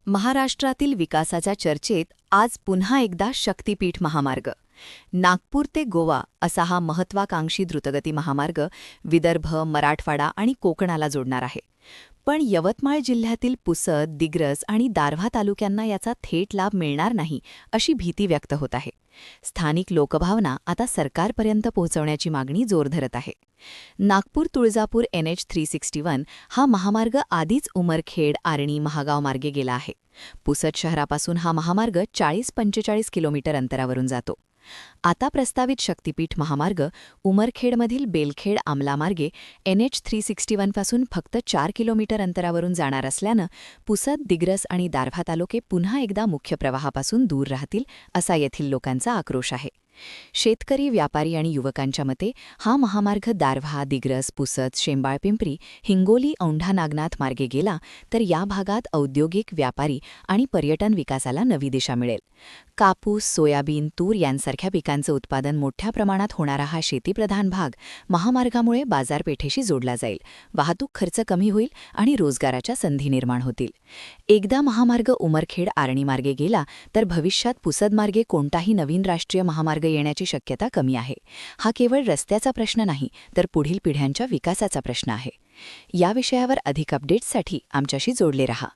महाराष्ट्रातील विकासाच्या चर्चेत आज पुन्हा एकदा शक्तीपीठ महामार्ग. नागपूर ते गोवा असा हा महत्त्वाकांक्षी द्रुतगती महामार्ग विदर्भ, मराठवाडा आणि कोकणाला जोडणार आहे. पण यवतमाळ जिल्ह्यातील पुसद, दिग्रस आणि दारव्हा तालुक्यांना याचा थेट लाभ मिळणार नाही अशी भीती व्यक्त होत आहे. स्थानिक लोकभावना आता सरकारपर्यंत पोहोचवण्याची मागणी जोर धरत आहे. नागपूर-तुळजापूर NH 361 हा महामार्ग आधीच उमरखेड, आर्णी, महागाव मार्गे गेला आहे. पुसद शहरापासून हा महामार्ग 40-45 किलोमीटर अंतरावरून जातो. आता प्रस्तावित शक्तीपीठ महामार्ग उमरखेडमधील बेलखेड आमला मार्गे NH 361 पासून फक्त 4 किलोमीटर अंतरावरून जाणार असल्यानं पुसद, दिग्रस आणि दारव्हा तालुके पुन्हा एकदा मुख्य प्रवाहापासून दूर राहतील असा येथील लोकांचा आक्रोश आहे. शेतकरी, व्यापारी आणि युवकांच्या मते हा महामार्ग दारव्हा, दिग्रस, पुसद, शेंबाळपिंपरी, हिंगोली, औंढा नागनाथ मार्गे गेला तर या भागात औद्योगिक, व्यापारी आणि पर्यटन विकासाला नवी दिशा मिळेल. कापूस, सोयाबीन, तूर यांसारख्या पिकांचं उत्पादन मोठ्या प्रमाणात होणारा हा शेतीप्रधान भाग महामार्गामुळे बाजारपेठेशी जोडला जाईल. वाहतूक खर्च कमी होईल आणि रोजगाराच्या संधी निर्माण होतील. एकदा महामार्ग उमरखेड, आर्णी मार्गे गेला तर भविष्यात पुसद मार्गे कोणताही नवीन राष्ट्रीय महामार्ग येण्याची शक्यता कमी आहे. हा केवळ रस्त्याचा प्रश्न नाही तर पुढील पिढ्यांच्या विकासाचा प्रश्न आहे. या विषयावर अधिक अपडेट्ससाठी आमच्याशी जोडले रहा.